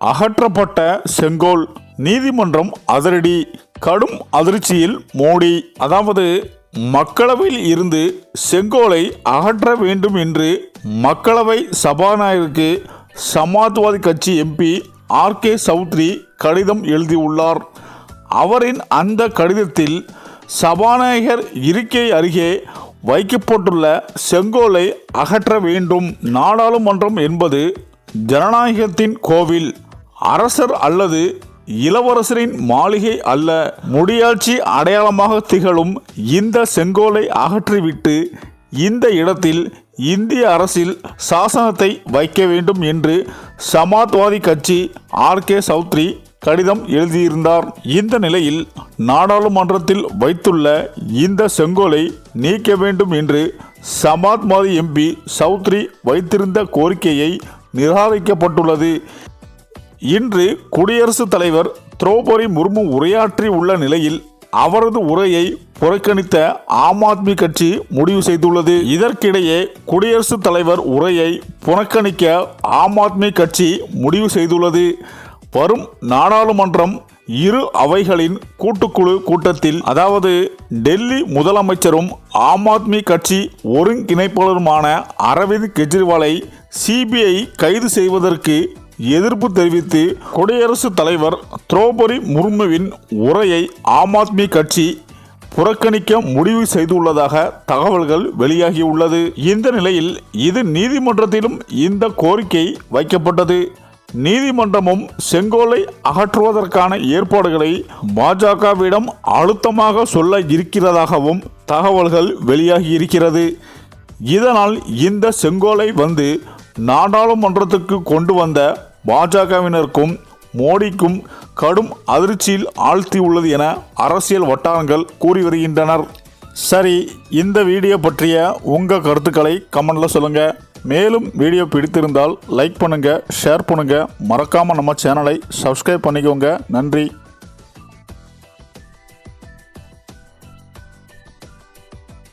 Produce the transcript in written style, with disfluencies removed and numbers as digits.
அகற்றப்பட்ட செங்கோல். நீதிமன்றம் அதிரடி. கடும் அதிர்ச்சியில் மோடி. அதாவது மக்களவையில் இருந்து செங்கோலை அகற்ற வேண்டும் என்று மக்களவை சபாநாயகருக்கு சமாஜ்வாதி கட்சி எம்பி ஆர்.கே. சௌத்ரி கடிதம் எழுதியுள்ளார். அவரின் அந்த கடிதத்தில் சபாநாயகர் இருக்கை அருகே வைக்கப்பட்டுள்ள செங்கோலை அகற்ற வேண்டும். நாடாளுமன்றம் என்பது ஜனநாயகத்தின் கோவில். அரசர் அல்லது இளவரசரின் மாளிகை அல்ல. முடியாட்சி அடையாளமாக திகழும் இந்த செங்கோலை அகற்றிவிட்டு இந்த இடத்தில் இந்திய அரசில் சாசனத்தை வைக்க வேண்டும் என்று சமாஜ்வாதி கட்சி ஆர்.கே. சௌத்ரி கடிதம் எழுதியிருந்தார். இந்த நிலையில் நாடாளுமன்றத்தில் வைத்துள்ள இந்த செங்கோலை நீக்க வேண்டும் என்று சமாஜ்வாதி எம்பி சௌத்ரி வைத்திருந்த கோரிக்கையை நிராகரிக்கப்பட்டுள்ளது. இன்று குடியரசுத் தலைவர் திரௌபதி முர்மு உரையாற்றி உள்ள நிலையில் அவரது உரையை புறக்கணித்த ஆம் ஆத்மி கட்சி முடிவு செய்துள்ளது. இதற்கிடையே குடியரசுத் தலைவர் உரையை புறக்கணிக்க ஆம் ஆத்மி கட்சி முடிவு செய்துள்ளது. வரும் நாடாளுமன்றம் இரு அவைகளின் கூட்டுக்குழு கூட்டத்தில், அதாவது டெல்லி முதலமைச்சரும் ஆம் ஆத்மி கட்சி ஒருங்கிணைப்பாளருமான அரவிந்த் கெஜ்ரிவாலை சிபிஐ கைது செய்வதற்கு எதிர்ப்பு தெரிவித்து குடியரசுத் தலைவர் திரௌபதி முர்முவின் உரையை ஆம் ஆத்மி கட்சி புறக்கணிக்க முடிவு செய்துள்ளதாக தகவல்கள் வெளியாகியுள்ளது. இந்த நிலையில் இது நீதிமன்றத்திலும் இந்த கோரிக்கை வைக்கப்பட்டது. நீதிமன்றமும் செங்கோலை அகற்றுவதற்கான ஏற்பாடுகளை பாஜகவிடம் அழுத்தமாக சொல்ல இருக்கிறதாகவும் தகவல்கள் வெளியாகியிருக்கிறது. இதனால் இந்த செங்கோலை வந்து நாடாளுமன்றத்துக்கு கொண்டு வந்த பாஜகவினருக்கும் மோடிக்கும் கடும் அதிர்ச்சியில் ஆழ்த்தியுள்ளது என அரசியல் வட்டாரங்கள் கூறி வருகின்றனர். சரி, இந்த வீடியோ பற்றிய உங்கள் கருத்துக்களை கமெண்ட்ல சொல்லுங்க. மேலும் வீடியோ பிடித்திருந்தால் லைக் பண்ணுங்க, ஷேர் பண்ணுங்க, மறக்காம நம்ம சேனலை சப்ஸ்கிரைப் பண்ணிக்கோங்க. நன்றி.